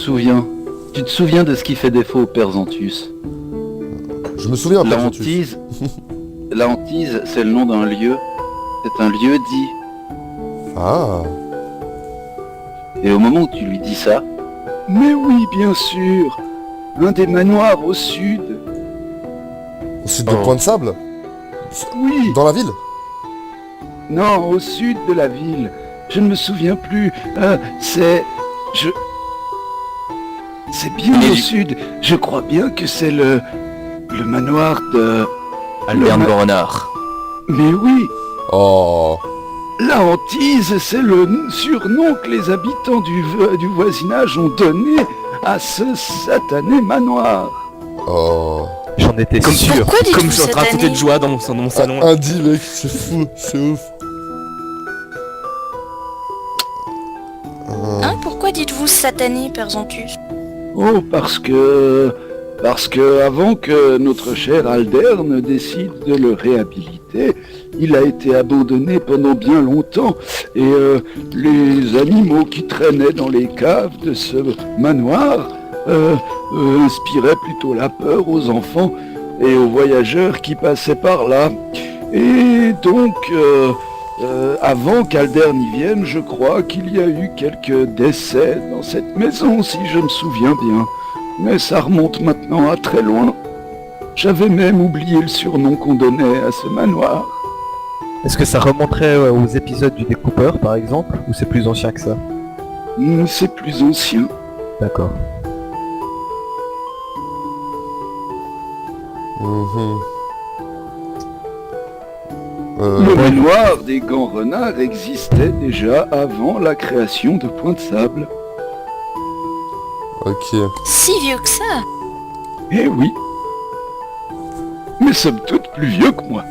souviens. Tu te souviens de ce qui fait défaut au père Zantus? Je me souviens, La Père Ventus. hantise, la hantise, c'est le nom d'un lieu. C'est un lieu dit. Ah, Et au moment où tu lui dis ça, mais oui, bien sûr, un des manoirs au sud. au sud de Oh. Point de Sable? Oui, Dans la ville? non, au sud de la ville. Je ne me souviens plus. C'est bien au sud. Je crois bien que c'est le manoir de. Albert Le ma- Gorenard. Mais oui, Oh, la hantise, c'est le surnom que les habitants du voisinage ont donné à ce satané manoir. oh. J'en étais sûr. Pourquoi dites-vous Comme je suis en train de sauter satané de joie dans mon salon. Un dit, mec, c'est fou, c'est ouf. Hein, pourquoi dites-vous satané, Père Zantus? Oh, parce que avant que notre cher Alder ne décide de le réhabiliter, il a été abandonné pendant bien longtemps et les animaux qui traînaient dans les caves de ce manoir inspiraient plutôt la peur aux enfants et aux voyageurs qui passaient par là. Et donc, avant qu'Alder n'y vienne, je crois qu'il y a eu quelques décès dans cette maison, si je me souviens bien. Mais ça remonte maintenant à très loin. J'avais même oublié le surnom qu'on donnait à ce manoir. Est-ce que ça remonterait aux épisodes du découpeur par exemple? Ou c'est plus ancien que ça? C'est plus ancien. D'accord. Mhm. Le manoir des Gants Renards existait déjà avant la création de Point de Sable. Ok. Si vieux que ça? Eh oui. Mais somme toute plus vieux que moi.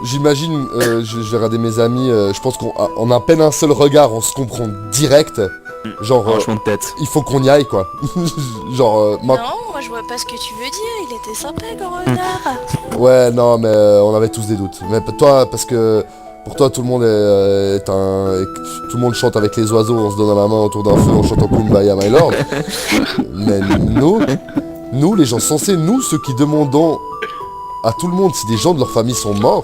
J'imagine, je vais regarder mes amis, je pense qu'on a à peine un seul regard, on se comprend direct. Genre, Franchement de tête. il faut qu'on y aille, quoi. Genre, Non, moi je vois pas ce que tu veux dire, il était sympa, grand renard. ouais, non, mais on avait tous des doutes. Mais toi, parce que pour toi, tout le monde tout le monde chante avec les oiseaux, on se donne la main autour d'un feu en chantant Kumbaya, my lord. Mais nous, les gens censés, nous, ceux qui demandons à tout le monde si des gens de leur famille sont morts.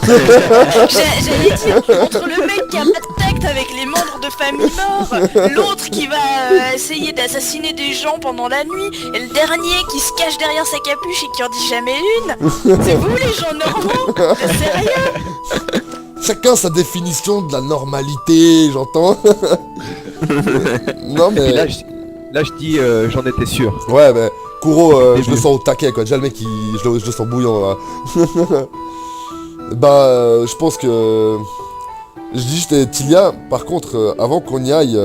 J'allais dire, entre le mec qui a pas de tact avec les membres de famille morts, l'autre qui va essayer d'assassiner des gens pendant la nuit, et le dernier qui se cache derrière sa capuche et qui en dit jamais une. C'est vous les gens normaux? T'es sérieux? Chacun sa définition de la normalité, j'entends. Non, Et mais... là je dis j'en étais sûr. Ouais, mais Kuro, je Début. le sens au taquet, quoi. Déjà, le mec, je le sens bouillant, là. Bah, je pense que... Je dis juste, Tilia, par contre, avant qu'on y aille,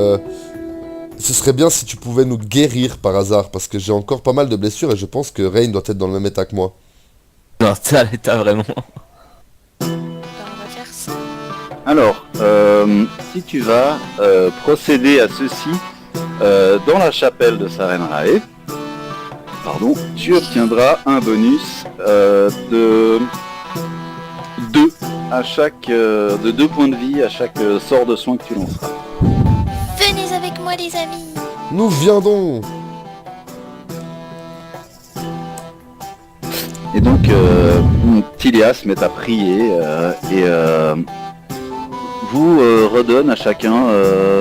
ce serait bien si tu pouvais nous guérir par hasard, parce que j'ai encore pas mal de blessures et je pense que Rain doit être dans le même état que moi. Non, ça l'état vraiment. Ben, on va faire ça. Alors, si tu vas procéder à ceci dans la chapelle de Sarenrae, pardon, tu obtiendras un bonus de 2 à chaque de 2 points de vie à chaque sort de soin que tu lanceras. Venez avec moi les amis. Nous viendons. Et donc, Tilia se met à prier et vous redonne à chacun,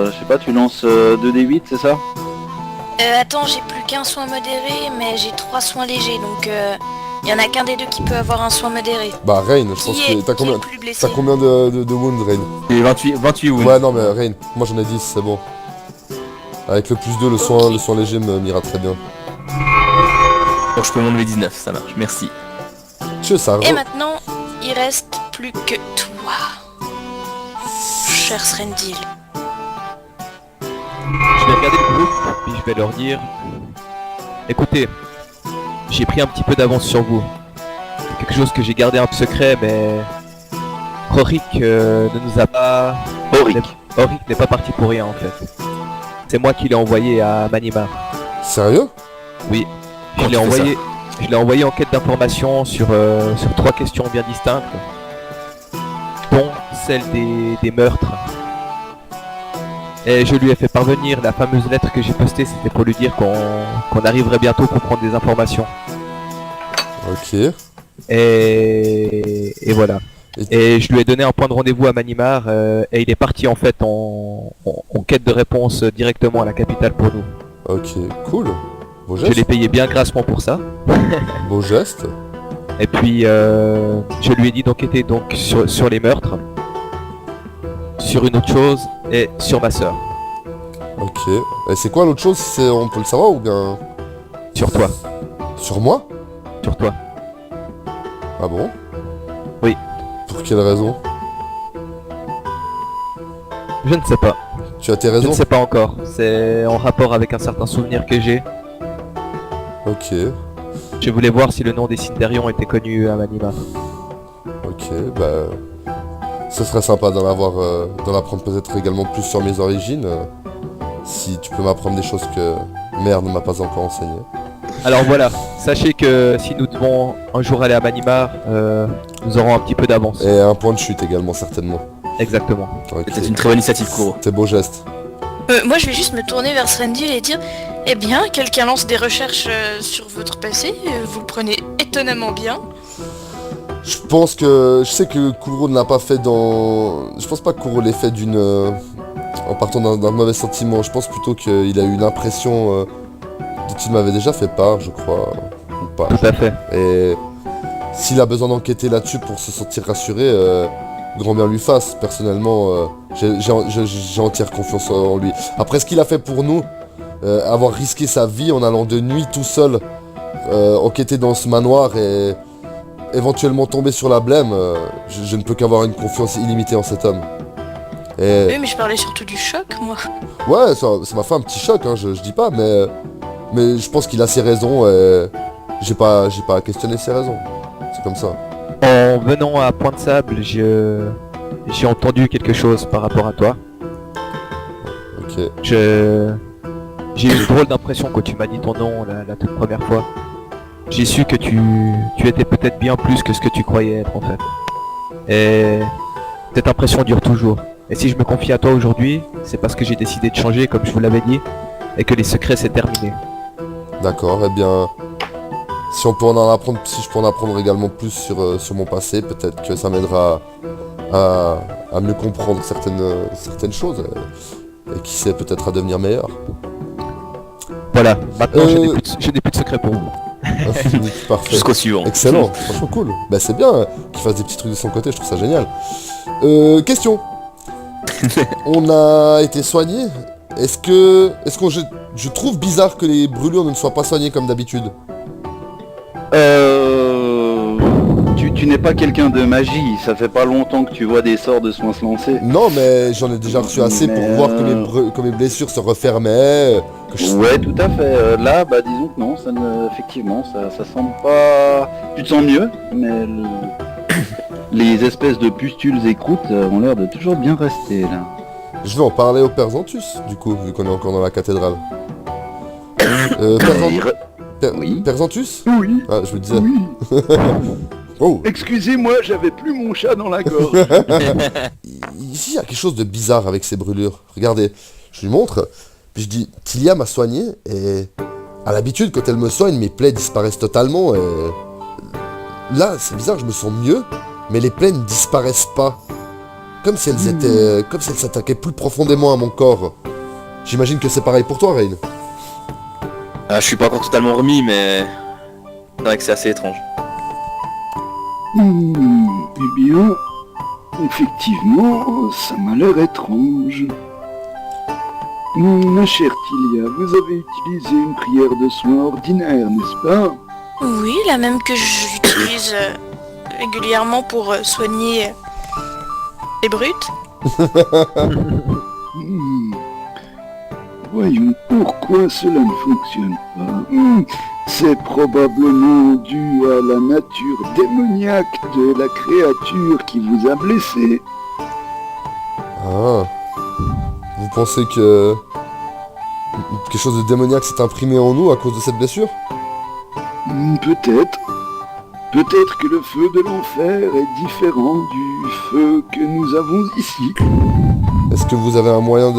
je sais pas, tu lances 2d8, c'est ça? Attends, j'ai plus qu'un soin modéré, mais j'ai 3 soins légers, donc y en a qu'un des deux qui peut avoir un soin modéré. Bah, Rain, je pense Qui est, que... T'as qui est combien, le plus blessé? t'as combien de wounds, Rain? Et 28 wounds. Ouais, non, mais Rain, moi j'en ai 10, c'est bon. Avec le plus 2, le soin léger m'ira très bien. Donc je peux m'enlever 19, ça marche, merci. Tu sais, ça... Et maintenant, il reste plus que toi, cher Srendil. Je vais regarder le groupe, puis je vais leur dire... Écoutez, j'ai pris un petit peu d'avance sur vous. C'est quelque chose que j'ai gardé un peu secret, mais... Rorik ne nous a pas... Rorik n'est pas parti pour rien en fait. C'est moi qui l'ai envoyé à Manimar. Sérieux? Oui. Comment Je l'ai tu fais envoyé... Je l'ai envoyé en quête d'informations sur 3 questions bien distinctes, dont celle des meurtres Et je lui ai fait parvenir la fameuse lettre que j'ai postée, c'était pour lui dire qu'on arriverait bientôt pour prendre des informations. Ok. Et voilà. Et je lui ai donné un point de rendez-vous à Manimar et il est parti en fait en quête de réponse directement à la capitale pour nous. Ok, cool. Beau Je l'ai geste. payé bien grassement pour ça. Beau geste. Et puis je lui ai dit d'enquêter donc sur les meurtres, sur une autre chose et sur ma sœur. Ok. Et c'est quoi l'autre chose, si on peut le savoir ou bien... Sur toi. Sur moi? Sur toi. Ah bon? Oui. Pour quelle raison? Je ne sais pas. Tu as tes Je raisons? ne sais pas encore. C'est en rapport avec un certain souvenir que j'ai. Ok. Je voulais voir si le nom des Cindérions était connu à Manimar. Ok, bah... Ce serait sympa d'en apprendre peut-être également plus sur mes origines. Si tu peux m'apprendre des choses que mère ne m'a pas encore enseignées. Alors voilà, sachez que si nous devons un jour aller à Manimar, nous aurons un petit peu d'avance. Et un point de chute également, certainement. Exactement. Ok. C'était une très bonne initiative, Kuro. C'est beau geste. Moi, je vais juste me tourner vers Srendil et dire, eh bien, quelqu'un lance des recherches sur votre passé, vous le prenez étonnamment bien. Je pense que... Je sais que Kuro ne l'a pas fait dans... Je pense pas que Kuro l'ait fait d'une... En partant d'un mauvais sentiment. Je pense plutôt qu'il a eu une impression dont il m'avait déjà fait part, je crois. Ou pas. Tout à fait. Et s'il a besoin d'enquêter là-dessus pour se sentir rassuré, grand bien lui fasse. Personnellement, j'ai entière confiance en lui. Après ce qu'il a fait pour nous, avoir risqué sa vie en allant de nuit tout seul, enquêter dans ce manoir et éventuellement tomber sur la blême, je ne peux qu'avoir une confiance illimitée en cet homme. Et Oui, mais je parlais surtout du choc, moi. ouais, ça m'a fait un petit choc, hein, je dis pas, mais je pense qu'il a ses raisons et j'ai pas à questionner ses raisons. C'est comme ça. En venant à Point de Sable, j'ai entendu quelque chose par rapport à toi. Ok. J'ai eu une drôle d'impression quand tu m'as dit ton nom la toute première fois. J'ai su que tu étais peut-être bien plus que ce que tu croyais être en fait. Et cette impression dure toujours. Et si je me confie à toi aujourd'hui, c'est parce que j'ai décidé de changer comme je vous l'avais dit, et que les secrets c'est terminé. D'accord, eh bien... Si je peux en apprendre également plus sur mon passé, peut-être que ça m'aidera à mieux comprendre certaines choses. Et qui sait, peut-être à devenir meilleur. Voilà, maintenant je n'ai plus de secret pour vous. Parfait. Jusqu'au suivant. Excellent, franchement cool. Bah c'est bien qu'il fasse des petits trucs de son côté, je trouve ça génial. Question. On a été soigné. Est-ce que je trouve bizarre que les brûlures ne soient pas soignées comme d'habitude? Tu n'es pas quelqu'un de magie, ça fait pas longtemps que tu vois des sorts de soins se lancer. Non, mais j'en ai déjà reçu assez pour Mais, voir que mes blessures se refermaient. Ouais, tout à fait. Là, bah disons que non, effectivement, ça semble pas... Tu te sens mieux, mais les espèces de pustules et croûtes ont l'air de toujours bien rester, là. Je vais en parler au Père Zantus, du coup, vu qu'on est encore dans la cathédrale. Oui. Père Zantus? Oui. Ah, je me disais. Oui. Oh. Excusez-moi, j'avais plus mon chat dans la gorge. Ici, il y a quelque chose de bizarre avec ces brûlures. Regardez, je lui montre, puis je dis, Tilia m'a soigné, et à l'habitude, quand elle me soigne, mes plaies disparaissent totalement, et... Là, c'est bizarre, je me sens mieux, mais les plaies ne disparaissent pas. Comme si elles s'attaquaient plus profondément à mon corps. J'imagine que c'est pareil pour toi, Rain. Je suis pas encore totalement remis, mais c'est vrai que c'est assez étrange. Eh bien, effectivement, ça m'a l'air étrange. Ma chère Tilia, vous avez utilisé une prière de soin ordinaire, n'est-ce pas? Oui, la même que j'utilise régulièrement pour soigner les brutes. Voyons pourquoi cela ne fonctionne pas. C'est probablement dû à la nature démoniaque de la créature qui vous a blessé. Ah. Vous pensez que... quelque chose de démoniaque s'est imprimé en nous à cause de cette blessure? Peut-être. Peut-être que le feu de l'enfer est différent du feu que nous avons ici. Est-ce que vous avez un moyen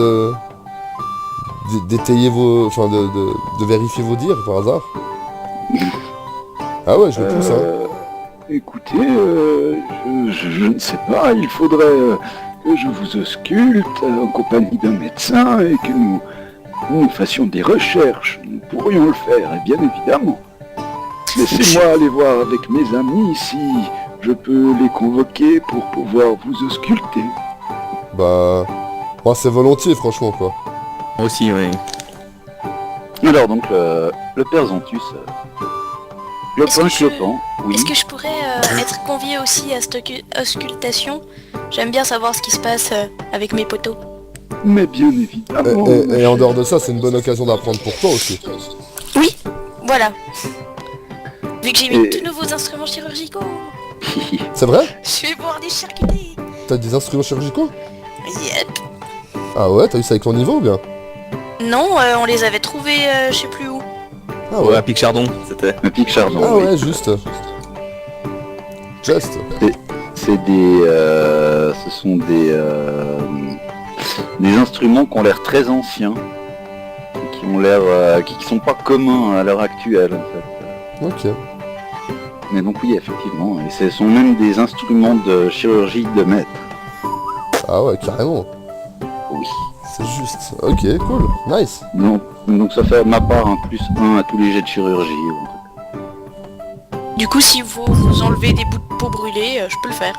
d'étayer vos... Enfin, de vérifier vos dires, par hasard? Ah ouais, je le pousse, hein. Écoutez, je ne sais pas, il faudrait que je vous ausculte en compagnie d'un médecin et que nous fassions des recherches. Nous pourrions le faire, et bien évidemment. Laissez-moi aller voir avec mes amis si je peux les convoquer pour pouvoir vous ausculter. Bah... Moi, c'est volontiers, franchement, quoi. Moi aussi, oui. Alors donc, le père Zantus, clopin, oui. Est-ce que je pourrais être convié aussi à cette auscultation? J'aime bien savoir ce qui se passe avec mes poteaux. Mais bien évidemment. Et en dehors de ça, c'est une bonne occasion d'apprendre pour toi aussi. Oui, voilà. Vu que j'ai mis Et- de nouveaux instruments chirurgicaux, C'est vrai? je vais pouvoir les charcuter. T'as des instruments chirurgicaux? Yep. Ah ouais, t'as eu ça avec ton niveau ou bien? Non, on les avait trouvés je sais plus où. Ah Ouais, ouais. à Pic Chardon, c'était. Un pic chardon. Ah oui. ouais, juste. Just. C'est ce sont des instruments qui ont l'air très anciens, et qui ont l'air, qui sont pas communs à l'heure actuelle en fait. Ok. Mais donc oui, effectivement, et ce sont même des instruments de chirurgie de maître. Ah ouais, carrément. Oui. C'est juste. Ok, cool. Nice. Donc ça fait de ma part un +1 à tous les jets de chirurgie. Du coup, si vous enlevez des bouts de peau brûlés, je peux le faire.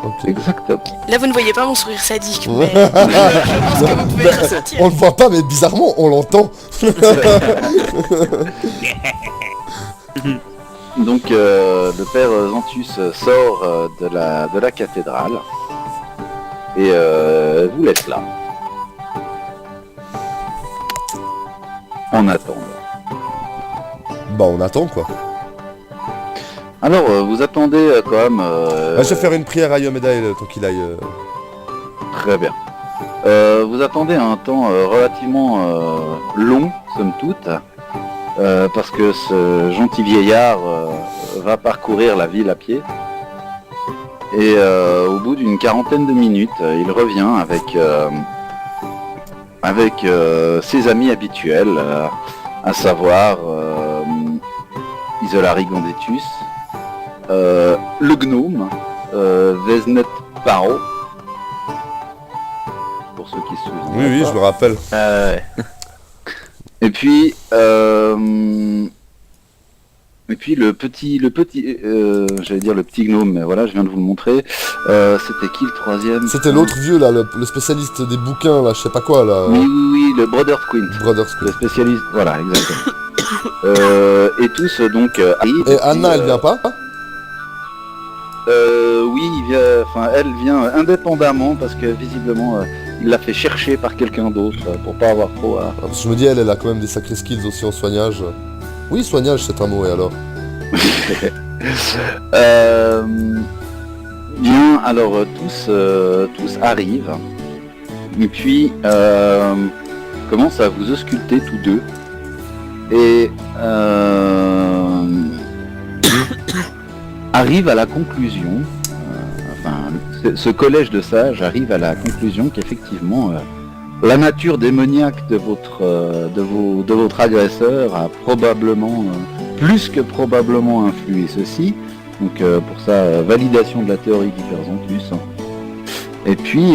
Ok. Exactement. Là, vous ne voyez pas mon sourire sadique, mais Ouais. je pense que vous pouvez le ressentir. On le voit pas, mais bizarrement, on l'entend. Donc le père Zantus sort de la cathédrale et vous laisse là. En attendant. Bah, on attend, quoi. Alors vous attendez quand même... Bah, je vais faire une prière à Yomedael, tant qu'il aille. Très bien. Vous attendez un temps relativement long, somme toute, parce que ce gentil vieillard va parcourir la ville à pied. Et au bout d'une quarantaine de minutes, il revient avec ses amis habituels, à savoir Isolari Gondetus, le gnome, Vesnet Paro, pour ceux qui se souviennent. Oui, oui, je me rappelle. Et puis le petit, j'allais dire le petit gnome, mais voilà, je viens de vous le montrer. C'était qui le troisième? C'était l'autre vieux, là, le spécialiste des bouquins, là, je sais pas quoi, là. Oui, le Brother Quint. Brothers. Le spécialiste, voilà, exactement. Et tous donc arrivent. Et Anna, elle vient pas? Oui, elle vient indépendamment parce que visiblement il l'a fait chercher par quelqu'un d'autre pour pas avoir trop à... Ah, parce que je me dis, elle a quand même des sacrés skills aussi en soignage. Oui, soignage, c'est un mot, et alors? Bien, alors tous arrivent et puis commencent à vous ausculter tous deux et arrivent à la conclusion, ce collège de sages arrive à la conclusion qu'effectivement la nature démoniaque de votre agresseur a probablement, plus que probablement influé ceci. Donc pour ça, validation de la théorie d'Hyperzontus. Et puis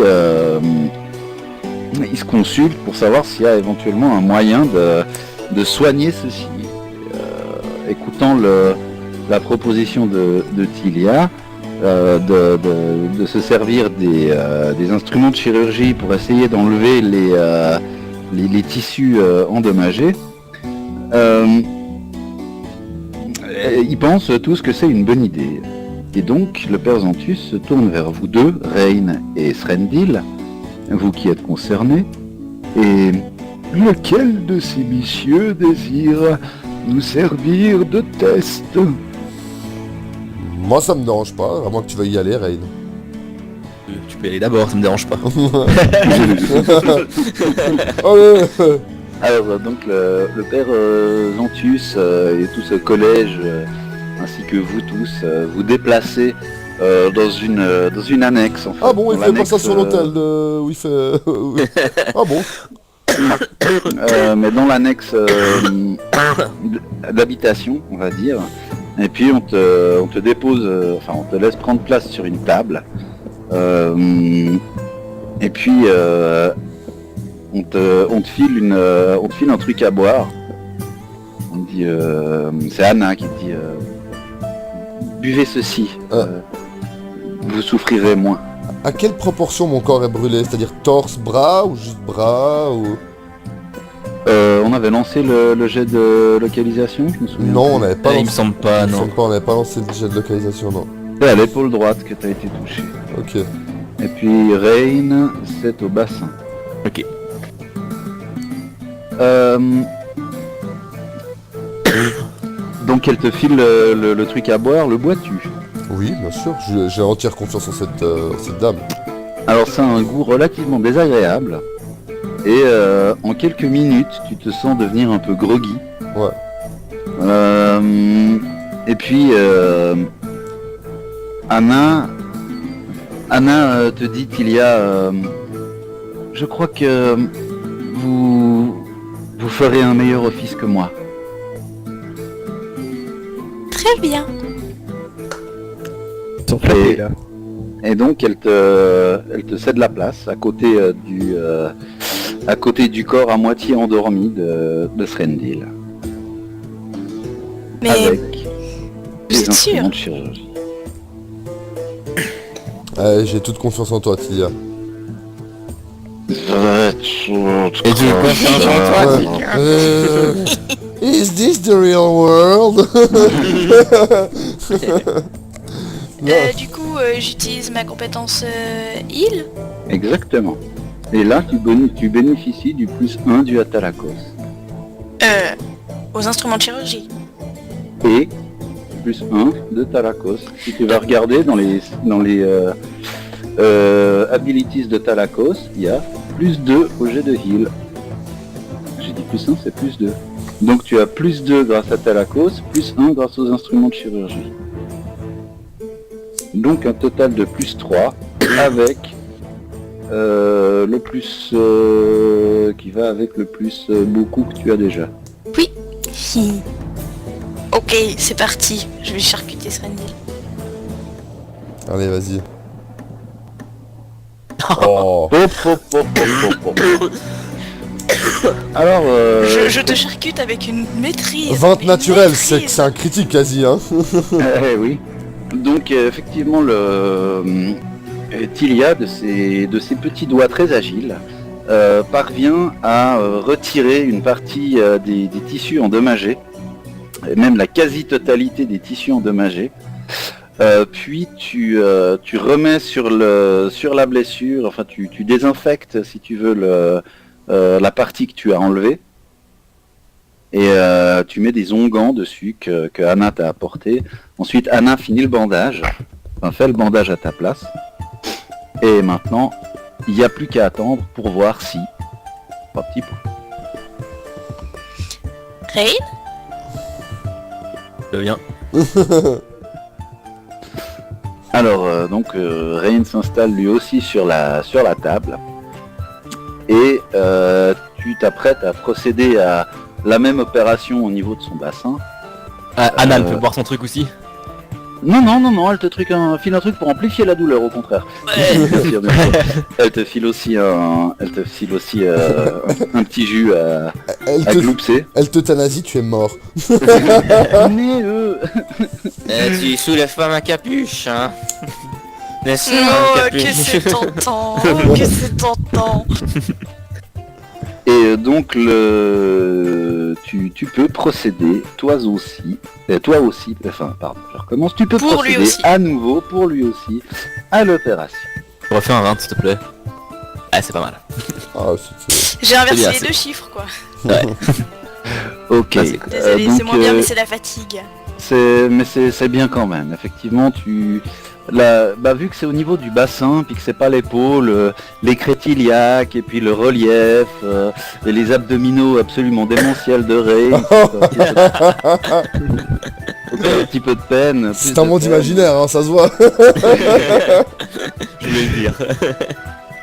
il se consulte pour savoir s'il y a éventuellement un moyen de soigner ceci. Écoutant la proposition de Tilia, de se servir des instruments de chirurgie pour essayer d'enlever les tissus endommagés, ils pensent tous que c'est une bonne idée. Et donc le père Zantus se tourne vers vous deux, Reine et Srendil, vous qui êtes concernés, et lequel de ces messieurs désire nous servir de test? Moi, ça me dérange pas, à moins que tu veuilles y aller, Rain. Tu peux y aller d'abord, ça me dérange pas. Oh, Alors donc le père Zantus et tout ce collège, ainsi que vous tous, vous déplacez dans une annexe en fait. Ah bon, il Dans fait pas ça l'annexe, sur l'hôtel où il fait... Ah bon? mais dans l'annexe d'habitation, on va dire. Et puis on te dépose, enfin on te laisse prendre place sur une table. Et puis on te file un truc à boire. On dit, c'est Anna qui dit, buvez ceci, vous souffrirez moins. À quelle proportion mon corps est brûlé? C'est-à-dire torse, bras ou juste bras ou... On avait lancé le jet de localisation, je me souviens. Non, on n'avait pas Il me lancé... semble pas, il me non. semble pas, on n'avait pas lancé le jet de localisation, non. C'est à l'épaule droite que tu as été touché. Ok. Et puis Rain, c'est au bassin. Ok. Donc elle te file le truc à boire, le bois-tu? Oui, bien sûr, j'ai entière confiance en cette dame. Alors ça a un goût relativement désagréable. Et en quelques minutes, tu te sens devenir un peu groggy. Ouais. Et puis Anna te dit qu'il y a... je crois que vous ferez un meilleur office que moi. Très bien. Ils sont flattés, là. Et donc elle te cède la place à côté du corps à moitié endormi de Srendil. Mais Avec vous les êtes instruments sûr? de chirurgie. J'ai toute confiance en toi, Tilia. Et tu veux quoi faire en toi, Is this the real world? Non. Du coup, j'utilise ma compétence heal. Exactement. Et là, tu bénéficies du +1 du Atalakos. Aux instruments de chirurgie. Et +1 de Talakos. Si tu vas regarder dans les abilities de Talakos, il y a +2 au jet de heal. J'ai dit +1, c'est +2. Donc tu as +2 grâce à Talakos, +1 grâce aux instruments de chirurgie. Donc un total de +3 avec le plus qui va avec le plus beaucoup que tu as déjà. Oui. Ok, c'est parti. Je vais charcuter Srendil. Allez, vas-y. Oh. Hop, hop, hop, hop, hop, hop. Alors, Je te charcute avec une maîtrise. 20 une naturel, maîtrise. c'est un critique quasi, hein. oui. Donc effectivement, Tilia, de ses petits doigts très agiles, parvient à retirer une partie des tissus endommagés, et même la quasi-totalité des tissus endommagés. Puis tu remets sur la blessure, enfin tu désinfectes si tu veux la partie que tu as enlevée. Et tu mets des onguents dessus que Anna t'a apporté. Ensuite Anna finit le bandage, enfin fait le bandage à ta place. Et maintenant, il n'y a plus qu'à attendre pour voir si... Pas petit peu. Rain? Je viens. Alors donc Rain s'installe lui aussi sur la table. Et tu t'apprêtes à procéder à la même opération au niveau de son bassin. Anna, elle peut boire son truc aussi. Non, elle te file un truc pour amplifier la douleur, au contraire. Bien sûr. Elle te file aussi un petit jus à gloupser. Elle t'euthanasie, tu es mort. Mais Tu soulèves pas ma capuche, hein. N'est-ce pas, Oh, ma capuche? que c'est tentant. Oh, que c'est tentant. Et donc tu peux procéder, toi aussi, je recommence, tu peux Pour lui procéder aussi. à nouveau, pour lui aussi, à l'opération. Refais un round, s'il te plaît. Ah, c'est pas mal. Ah, c'est... J'ai inversé bien, les c'est- 2 chiffres, quoi. Ouais. Ok, Ah, c'est cool. Désolé, donc, c'est moins bien, mais c'est la fatigue. c'est bien quand même, effectivement, vu que c'est au niveau du bassin, puis que c'est pas l'épaule, les crétiliaques, et puis le relief, et les abdominaux absolument démentiels de Ray, un petit peu de peine. plus C'est un de monde peine. imaginaire, hein, ça se voit. Je voulais le dire.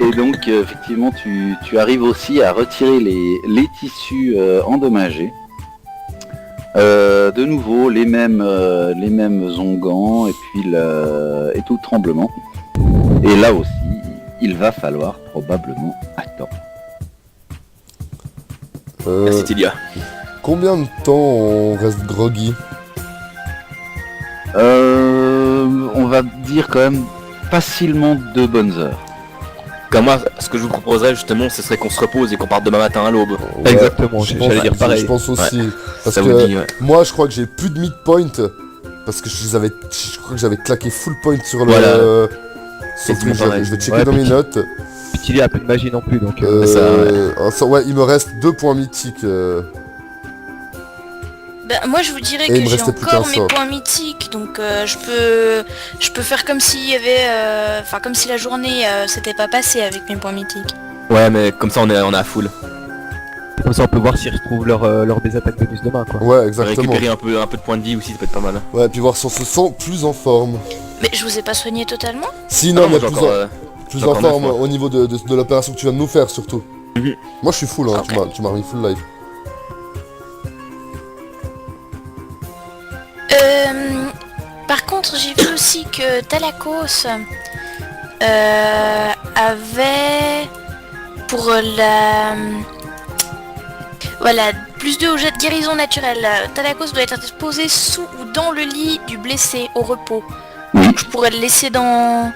Et donc effectivement tu arrives aussi à retirer les tissus endommagés. De nouveau les mêmes onguents et puis et tout le tremblement. Et là aussi, il va falloir probablement attendre. Merci Tilia. Combien de temps on reste groggy? On va dire quand même facilement 2 bonnes heures. Comme moi, ce que je vous proposerais justement, ce serait qu'on se repose et qu'on parte demain matin à l'aube. Ouais, Exactement, je j'allais pense- dire pareil. Je pense aussi. Parce Ça que vous dit, ouais. moi, je crois que j'ai plus de midpoint. Parce que je crois que j'avais claqué full point sur le... Voilà. sur le truc. Exactement pareil. Je vais checker Ouais, dans mes puis- notes. Puis il y a peu de magie non plus, donc... Euh, ça, ouais, il me reste 2 points mythiques. Ben, moi je vous dirais Et que il me j'ai restait plus encore qu'un mes sort. points mythiques, donc je peux faire comme s'il y avait, enfin comme si la journée s'était pas passée avec mes points mythiques. Ouais, mais comme ça on est à full. Comme ça on peut voir s'ils retrouvent leur des attaques bonus demain, quoi. Ouais, exactement. Récupérer un peu de points de vie aussi, ça peut être pas mal. Ouais, puis voir si on se sent plus en forme. Mais je vous ai pas soigné totalement. Si, Ah non, moi, mais j'ai plus, encore, plus j'ai en encore neuf, forme moi. au niveau de l'opération que tu viens de nous faire, surtout. Mhm. Moi, je suis full, hein. Ok. Tu m'as remis full life. Par contre, j'ai vu aussi que Talakos avait pour voilà, plus 2 au jet de guérison naturelle. Talakos doit être exposé sous ou dans le lit du blessé au repos. Oui. Je pourrais le laisser dans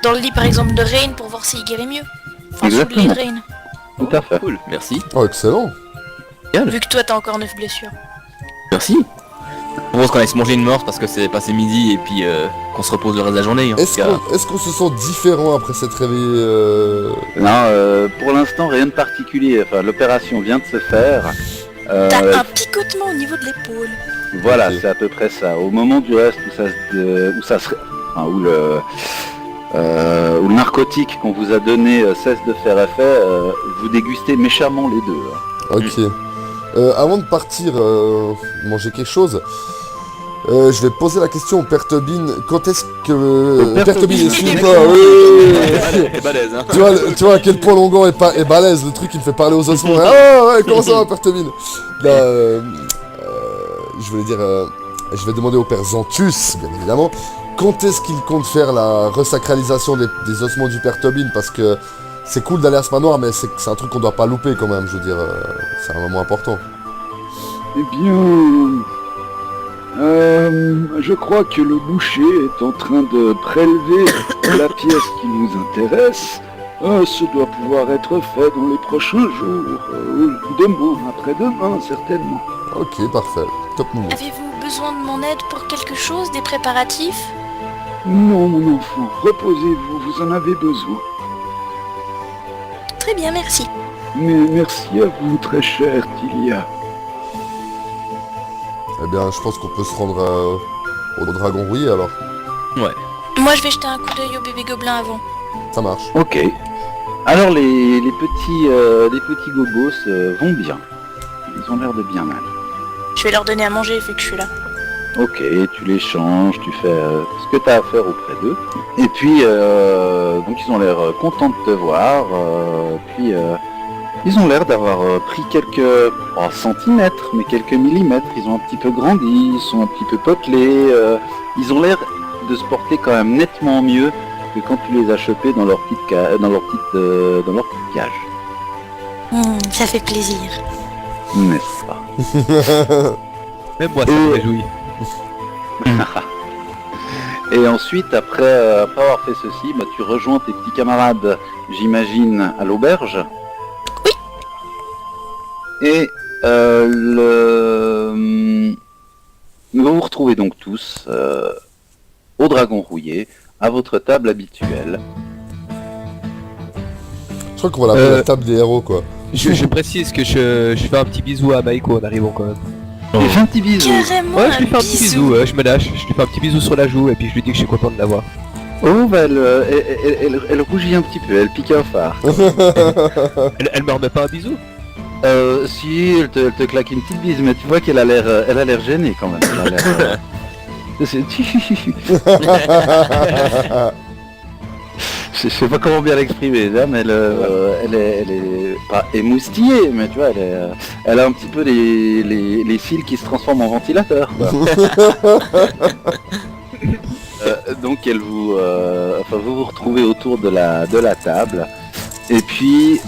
le lit par exemple de Rain pour voir s'il guérit mieux. Enfin, sous le lit de Rain. Tout à fait. Cool, merci. Oh, excellent. Vu que toi t'as encore 9 blessures. Merci. Je propose qu'on aille se manger une morse parce que c'est passé midi et puis qu'on se repose le reste de la journée. En tout cas. Est-ce qu'on se sent différent après s'être réveillé Non, pour l'instant rien de particulier. Enfin, l'opération vient de se faire. T'as un picotement au niveau de l'épaule. Voilà, Ok. c'est à peu près ça. Au moment du reste où le narcotique qu'on vous a donné cesse de faire effet, vous dégustez méchamment les deux. Hein. Ok. Avant de partir manger quelque chose, je vais poser la question au Père Tobin. Quand est-ce que... Au Père Père Tobin, Tobin. excuse-moi, oui. C'est balèze, hein. Tu vois à quel point Longan est balèze, le truc il me fait parler aux ossements. Ah ouais, comment ça va, Père Tobin? Là, je voulais dire, je vais demander au Père Zantus, bien évidemment, quand est-ce qu'il compte faire la resacralisation des ossements du Père Tobin, parce que c'est cool d'aller à ce manoir, mais c'est un truc qu'on doit pas louper quand même, je veux dire, c'est un moment important. Eh bien... je crois que le boucher est en train de prélever la pièce qui nous intéresse. Ce doit pouvoir être fait dans les prochains jours. Demain, après-demain, certainement. Ok, parfait, top move. Avez-vous besoin de mon aide pour quelque chose, des préparatifs? Non, mon enfant, reposez-vous, vous en avez besoin. Très bien, merci. Mais merci à vous, très cher Tilia. Eh bien, je pense qu'on peut se rendre au dragon rouillé alors. Moi, je vais jeter un coup d'œil au bébé gobelin avant. Ça marche. Ok. Alors les petits gobos vont bien. Ils ont l'air de bien mal. Je vais leur donner à manger vu que je suis là. Ok, tu les changes, tu fais ce que tu as à faire auprès d'eux. Et puis, donc ils ont l'air contents de te voir. Puis, ils ont l'air d'avoir pris quelques centimètres, mais quelques millimètres. Ils ont un petit peu grandi, ils sont un petit peu potelés. Ils ont l'air de se porter quand même nettement mieux que quand tu les as chopés dans leur petite cage. Ça fait plaisir. N'est-ce pas? Même moi ça me Et- réjouit. Et ensuite, après avoir fait ceci, tu rejoins tes petits camarades, j'imagine, à l'auberge. Oui. Et vous vous retrouvez donc tous au Dragon Rouillé, à votre table habituelle. Je crois qu'on va l'appeler Euh, la table des héros, quoi. Je précise que je fais un petit bisou à Maiko en arrivant quand même. Et fais un petit bisou. Carrément Ouais, je lui fais un petit bisou, je me lâche, je lui fais un petit bisou sur la joue et puis je lui dis que je suis content de l'avoir. Oh, bah, elle rougit un petit peu, elle pique un phare. Elle me remet pas un bisou? Si, elle te claque une petite bise, mais tu vois qu'elle a l'air gênée quand même. Elle a l'air, je sais pas comment bien l'exprimer là, mais elle est pas émoustillée, mais tu vois, elle a un petit peu les cils qui se transforment en ventilateur, quoi. Donc elle vous vous retrouvez autour de la table, et puis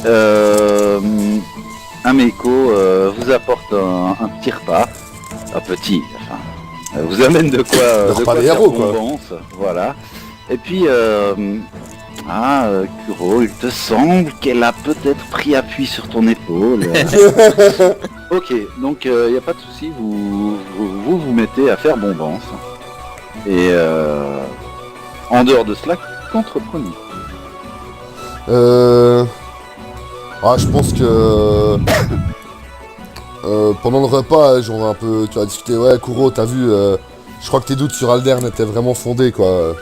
Ameko vous apporte un petit repas, vous amène de quoi, repas des faire héros, quoi. bonbons, voilà. Et puis Kuro, il te semble qu'elle a peut-être pris appui sur ton épaule. Ok, donc il n'y a pas de souci, vous mettez à faire bonbons. Et en dehors de cela, qu'entreprenez? Je pense que pendant le repas, genre un peu, tu as discuté, ouais, Kuro, t'as vu, je crois que tes doutes sur Aldern étaient vraiment fondés, quoi.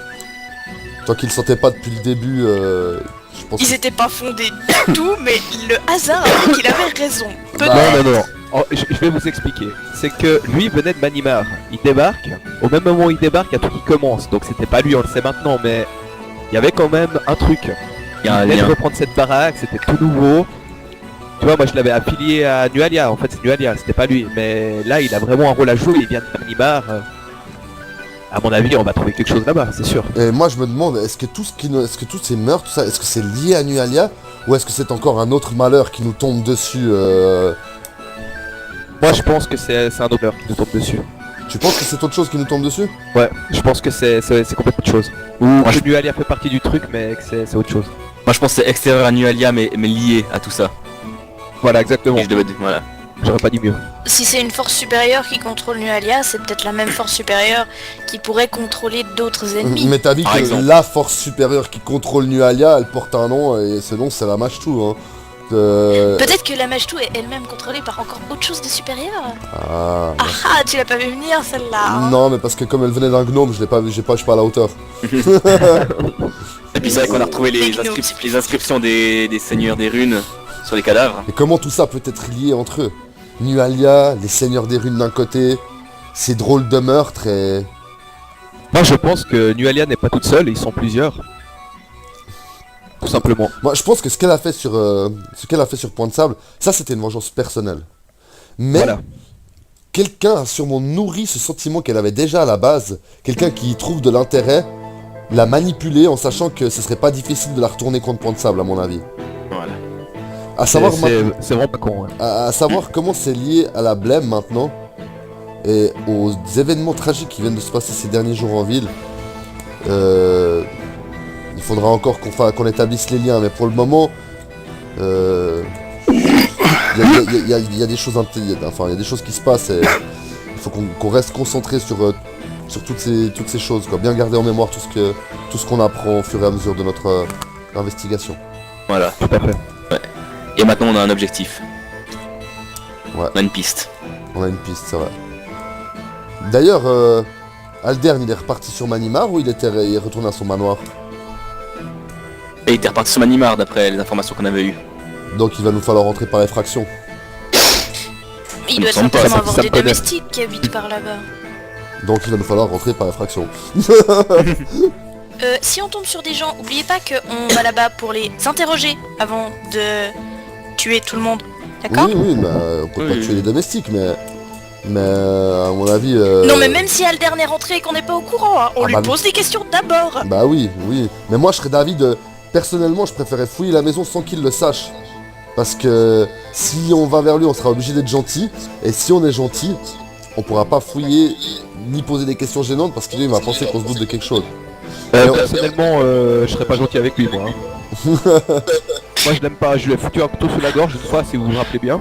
Toi qui le sentais pas depuis le début, je pense. Ils étaient pas fondés du tout, mais le hasard a fait qu'il avait raison. Non. Oh, je vais vous expliquer. C'est que lui venait de Manimar. Il débarque. Au même moment où il débarque, il y a tout qui commence. Donc c'était pas lui, on le sait maintenant, mais il y avait quand même un truc. Il y a un venait de lien. reprendre cette baraque, c'était tout nouveau. Tu vois, moi je l'avais affilié à Nualia. En fait, c'est Nualia, c'était pas lui. Mais là, il a vraiment un rôle à jouer. Il vient de Manimar. À mon avis, on va trouver quelque chose là-bas, c'est sûr. Et moi je me demande, est-ce que tous ces meurtres, tout ça, est-ce que c'est lié à Nualia ou est-ce que c'est encore un autre malheur qui nous tombe dessus Moi je pense que c'est un odeur qui nous tombe dessus. Tu penses que c'est autre chose qui nous tombe dessus? Ouais, je pense que c'est complètement autre chose. Ou que Nualia fait partie du truc, mais que c'est autre chose. Moi je pense que c'est extérieur à Nualia mais lié à tout ça. Voilà, exactement. Et je devais dire, voilà. J'aurais pas dit mieux. Si c'est une force supérieure qui contrôle Nualia, c'est peut-être la même force supérieure qui pourrait contrôler d'autres ennemis. Mais t'as vu Par que exemple. la force supérieure qui contrôle Nualia, elle porte un nom et ce nom c'est la Mashtu, hein. Peut-être que la Majtou est elle-même contrôlée par encore autre chose de supérieur. Ah. Tu l'as pas vu venir celle-là, hein. Non mais parce que comme elle venait d'un gnome, je suis pas à la hauteur. Et puis c'est vrai qu'on a retrouvé les inscriptions des seigneurs des runes sur les cadavres. Et comment tout ça peut être lié entre eux? Nualia, les seigneurs des runes d'un côté, ces drôles de meurtres et... Moi je pense que Nualia n'est pas toute seule, ils sont plusieurs. Tout simplement. Moi je pense que ce qu'elle a fait sur Point de Sable, ça c'était une vengeance personnelle. Mais Voilà. quelqu'un a sûrement nourri ce sentiment qu'elle avait déjà à la base, quelqu'un qui y trouve de l'intérêt, l'a manipulée en sachant que ce serait pas difficile de la retourner contre Point de Sable à mon avis. Voilà. À savoir, C'est vraiment pas con. Ouais. à savoir comment c'est lié à la blême maintenant et aux événements tragiques qui viennent de se passer ces derniers jours en ville. Il faudra encore qu'on établisse les liens, mais pour le moment, il y a des choses, il y a des choses qui se passent et il faut qu'on reste concentré sur toutes ces choses, quoi. Bien garder en mémoire tout ce qu'on apprend au fur et à mesure de notre investigation. Voilà. Tout à fait. Et maintenant on a un objectif. Ouais. On a une piste. On a une piste, c'est vrai. D'ailleurs, Aldern, il est reparti sur Manimar ou il est retourné à son manoir? Et il était reparti sur Manimar d'après les informations qu'on avait eues. Donc il va nous falloir rentrer par effraction. Il doit semble pas, certainement ça avoir me des connaît. domestiques qui habitent par là-bas. Donc il va nous falloir rentrer par effraction. Si on tombe sur des gens, oubliez pas qu'on va là-bas pour les interroger avant de tuer tout le monde. D'accord? Oui, bah, on peut pas Oui. tuer les domestiques, mais à mon avis... Non mais même si Aldern est rentré et qu'on n'est pas au courant, hein, on lui pose des questions d'abord. Bah oui. Mais moi je serais d'avis de... Personnellement, je préférais fouiller la maison sans qu'il le sache. Parce que si on va vers lui, on sera obligé d'être gentil. Et si on est gentil, on pourra pas fouiller ni poser des questions gênantes parce qu'il va penser qu'on se doute de quelque chose. Personnellement, je serais pas gentil avec lui, moi. Hein. Moi je l'aime pas, je lui ai foutu un couteau sous la gorge une fois, si vous vous rappelez bien.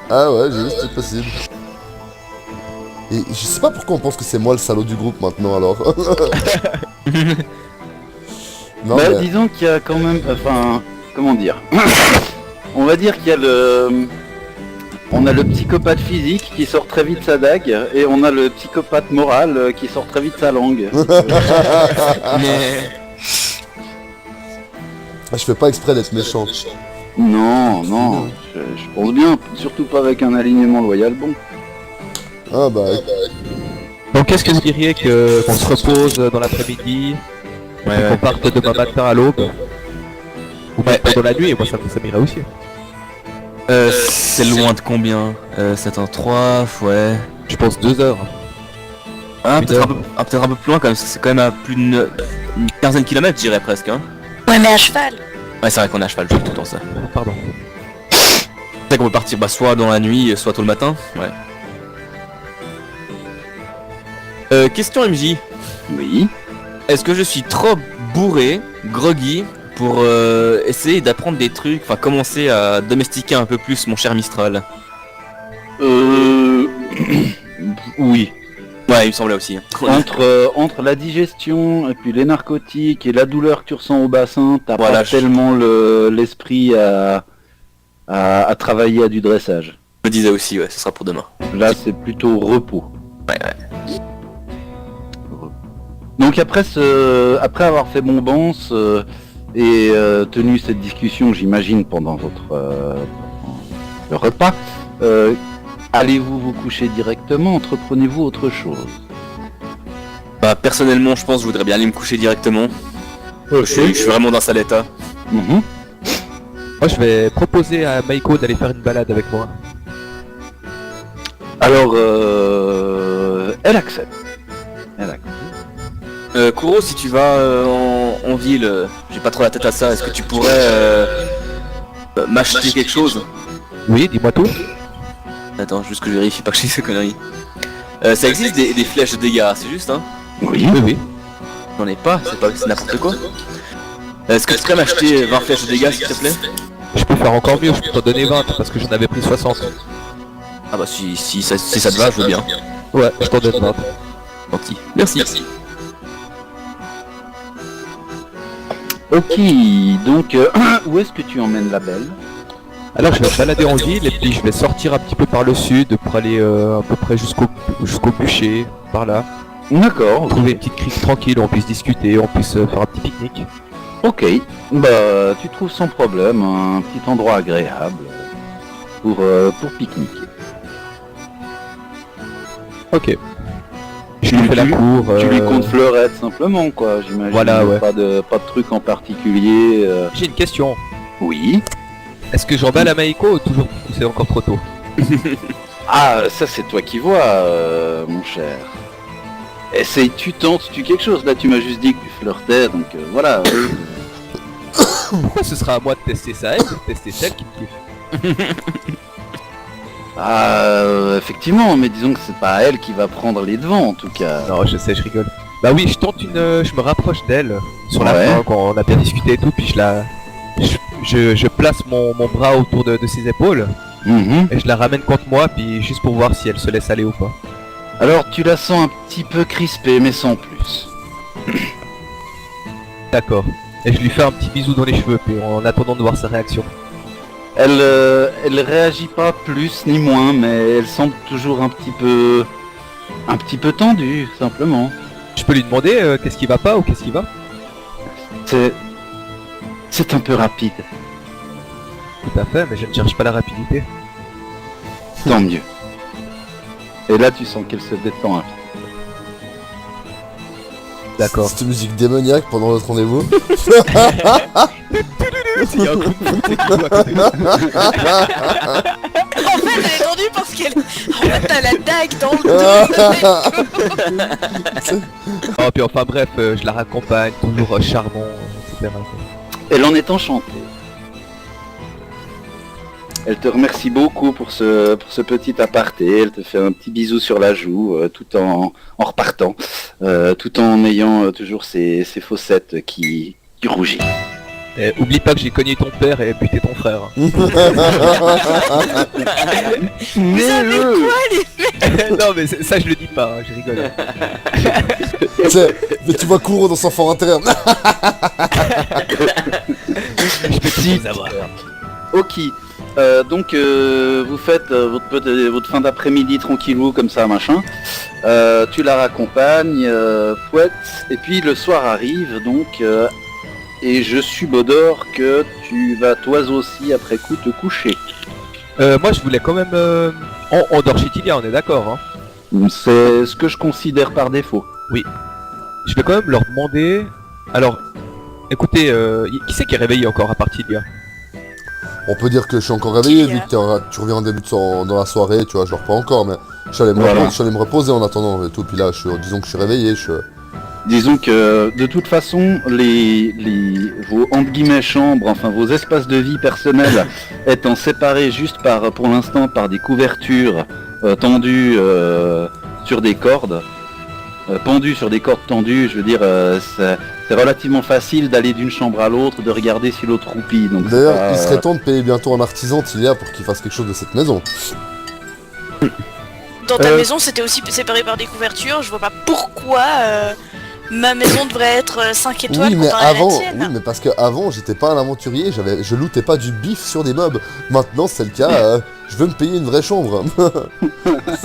Ah ouais, j'ai vu, c'était possible. Et je sais pas pourquoi on pense que c'est moi le salaud du groupe maintenant alors. Non, Bah, mais... disons qu'il y a quand même, enfin, comment dire, on va dire qu'il y a on a le psychopathe physique qui sort très vite sa dague et on a le psychopathe moral qui sort très vite sa langue. Mais Je fais pas exprès d'être méchant. Non, je pense bien, surtout pas avec un alignement loyal bon. Ah bah... Donc qu'est-ce que vous diriez qu'on se repose dans l'après-midi, qu'on parte demain matin à l'aube, Ou même pendant la nuit, et moi ça m'irait aussi. C'est loin de combien 7h03, ouais. Je pense 2 heures. Ah, Une peut-être heure. peut-être un peu plus loin quand même, parce que c'est quand même à plus d'une une quinzaine de kilomètres, je dirais presque. Hein. Ouais, mais à cheval. Ouais, c'est vrai qu'on est à cheval, je fais tout le temps ça. Pardon. C'est qu'on peut partir soit dans la nuit, soit tôt le matin. Ouais. Question MJ. Oui. Est-ce que je suis trop bourré, groggy, pour essayer d'apprendre des trucs, enfin commencer à domestiquer un peu plus mon cher Mistral? Oui. Ouais, il me semblait aussi. Entre la digestion et puis les narcotiques et la douleur que tu ressens au bassin, t'as Voilà, pas tellement l'esprit à travailler à du dressage. Je me disais aussi, ouais, ce sera pour demain. Là, c'est plutôt repos. Ouais. Donc après avoir fait Bombance et tenu cette discussion, j'imagine, pendant le repas, allez-vous vous coucher directement? Entreprenez-vous autre chose? Bah personnellement, je pense que je voudrais bien aller me coucher directement. Je suis vraiment dans sale état. Mhm. Moi je vais proposer à Maiko d'aller faire une balade avec moi. Alors, elle accepte. Kuro, si tu vas en ville, j'ai pas trop la tête à ça, est-ce que tu pourrais m'acheter quelque chose? Oui, dis-moi tout. Attends, juste que je vérifie pas que je dis ces conneries. Ça existe des flèches de dégâts, c'est juste, hein? Oui. Oui. J'en ai pas, c'est n'importe quoi. Est-ce que tu pourrais m'acheter 20 flèches de dégâts, s'il te plaît? Je peux faire encore mieux, je peux t'en donner 20 parce que j'en avais pris 60. Ah bah si ça te va, je veux bien. Ouais, je t'en donne 20. Gentil. Merci. Ok, donc où est-ce que tu emmènes la belle? Alors je vais me balader en ville et puis je vais sortir un petit peu par le sud pour aller à peu près jusqu'au bûcher, par là. D'accord, ok. Trouver une petite crique tranquille, on puisse discuter, on puisse faire un petit pique-nique. Ok, bah tu trouves sans problème un petit endroit agréable pour pique-nique. Ok. Je lui fais la cour. Tu lui comptes fleurette simplement quoi, j'imagine. Voilà, ouais. Pas de truc en particulier. J'ai une question. Oui. Est-ce que j'emballe à Maiko ou toujours ou c'est encore trop tôt? Ah, ça c'est toi qui vois, mon cher. Essaye-tu, tentes-tu quelque chose? Là tu m'as juste dit que tu flirtais, donc voilà. Pourquoi ce sera à moi de tester ça elle ou de tester celle qui me kiffe? Ah, effectivement, mais disons que c'est pas elle qui va prendre les devants en tout cas. Non, je sais, je rigole. Bah oui, je me rapproche d'elle sur la Ouais. fin quand on a bien discuté et tout, puis je place mon bras autour de ses épaules Mhm. et je la ramène contre moi, puis juste pour voir si elle se laisse aller ou pas. Alors tu la sens un petit peu crispée, mais sans plus. D'accord. Et je lui fais un petit bisou dans les cheveux, puis en attendant de voir sa réaction. Elle réagit pas plus ni moins, mais elle semble toujours un petit peu tendue, simplement. Je peux lui demander qu'est-ce qui va pas ou qu'est-ce qui va? C'est un peu rapide, Tout à fait, mais je ne cherche pas la rapidité. tant mieux. Et là tu sens qu'elle se détend un peu. D'accord. Cette musique démoniaque pendant notre rendez-vous. Il y a un coup de foot qui joue à côté. En fait, elle est tendue parce qu'elle... En fait, t'as la dague dans le dos. Oh, puis enfin bref, je la raccompagne, toujours charmant, etc. Elle en est enchantée. Elle te remercie beaucoup pour ce petit aparté. Elle te fait un petit bisou sur la joue, tout en repartant, tout en ayant toujours ses fossettes qui rougissent. Et oublie pas que j'ai cogné ton père et buté ton frère. Vous savez quoi, les... Non mais ça je le dis pas, hein, je rigole. Mais tu vois Kuro dans son fort intérieur. Je peux tout savoir. Ok. Donc vous faites votre fin d'après-midi tranquillou comme ça machin. Tu la raccompagnes, fouette, et puis le soir arrive donc et je subodore que tu vas toi aussi après coup te coucher. Moi je voulais quand même... On dort chez Tilia, on est d'accord hein. C'est ce que je considère par défaut. Je vais quand même leur demander... Alors, Écoutez, qui c'est qui est réveillé encore à partir d'hier? On peut dire que je suis encore réveillé, Qui, vu que tu reviens en début dans la soirée, tu vois, je dors pas encore, mais je suis allé me reposer en attendant et tout, puis là, disons que je suis réveillé, Disons que de toute façon, vos entre guillemets chambres, enfin vos espaces de vie personnels étant séparés juste pour l'instant par des couvertures tendues sur des cordes, pendues sur des cordes tendues, je veux dire, c'est relativement facile d'aller d'une chambre à l'autre, de regarder si l'autre roupille. Donc D'ailleurs, il serait temps de payer bientôt un artisan Tilia pour qu'il fasse quelque chose de cette maison. Dans ta maison, c'était aussi séparé par des couvertures. Je vois pas pourquoi ma maison devrait être 5 étoiles Oui, mais comparée à la avant, tienne. oui, mais parce que avant, j'étais pas un aventurier, je lootais pas du bif sur des mobs. Maintenant, c'est le cas, je veux me payer une vraie chambre.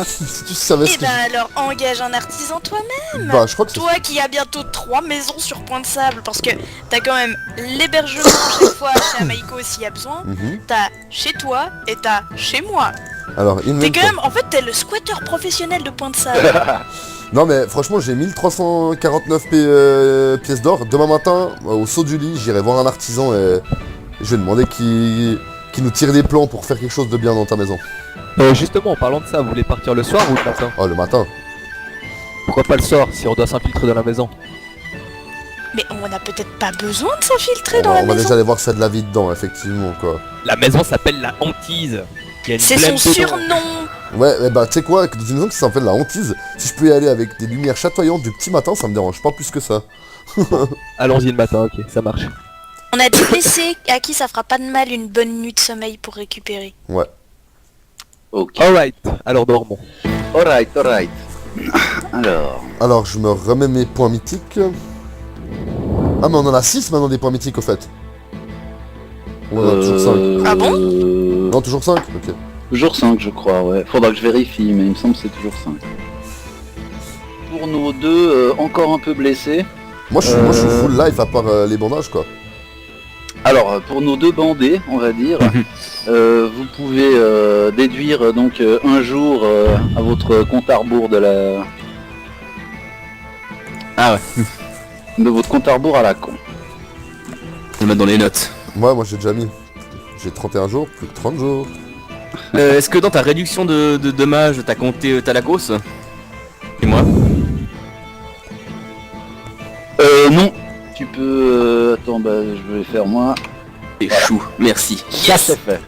Si tu savais ce Eh que ben alors engage un artisan toi-même. Bah, je crois que c'est... Toi qui as bientôt 3 maisons sur Point de Sable, parce que t'as quand même l'hébergement chaque fois chez Amaiko s'il y a besoin, Mhm. t'as chez toi et t'as chez moi. Alors, T'es invente. quand même, en fait t'es le squatter professionnel de Point de Sable. Non mais franchement j'ai 1349 pièces d'or. Demain matin, au saut du lit, j'irai voir un artisan et je vais demander qui nous tire des plans pour faire quelque chose de bien dans ta maison. Justement, en parlant de ça, vous voulez partir le soir ou le matin? Oh le matin. Pourquoi pas le soir, si on doit s'infiltrer dans la maison? Mais on n'a peut-être pas besoin de s'infiltrer On dans va, la on va maison. déjà aller voir s'il y a de la vie dedans, effectivement quoi. La maison s'appelle la hantise. Il y a une C'est blême son dedans. surnom. Ouais, mais bah tu sais quoi, dans une maison qui s'appelle la hantise, si je peux y aller avec des lumières chatoyantes du petit matin, ça me dérange pas plus que ça. Allons-y le matin, ok, ça marche. On a des blessés à qui ça fera pas de mal une bonne nuit de sommeil pour récupérer. Ouais. Ok. Alright, alors dormons. Alright. Alors je me remets mes points mythiques. Ah mais on en a 6 maintenant des points mythiques au fait. Ou on en a toujours 5. Ah bon Non toujours 5. Ok. Toujours 5 je crois, ouais. Faudra que je vérifie, mais il me semble que c'est toujours 5. Pour nos deux, encore un peu blessés. Moi je suis full life à part les bandages quoi. Alors, pour nos deux bandés, on va dire, vous pouvez déduire donc un jour à votre compte à rebours de la... Ah ouais, de votre compte à rebours à la con. je vais mettre dans les notes. Moi j'ai déjà mis. J'ai 31 jours, plus que 30 jours. Est-ce que dans ta réduction de dommages, t'as compté Talakos? Et moi? Non. Tu peux... attends, bah je vais faire moi. Et chou, merci. Ça c'est fait.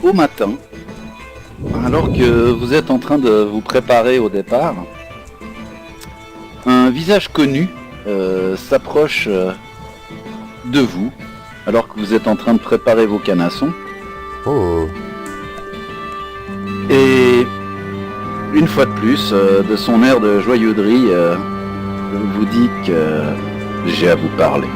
Au matin, alors que vous êtes en train de vous préparer au départ, un visage connu s'approche de vous, alors que vous êtes en train de préparer vos canassons. Oh. Et une fois de plus, de son air de joyeuserie, vous dit que j'ai à vous parler.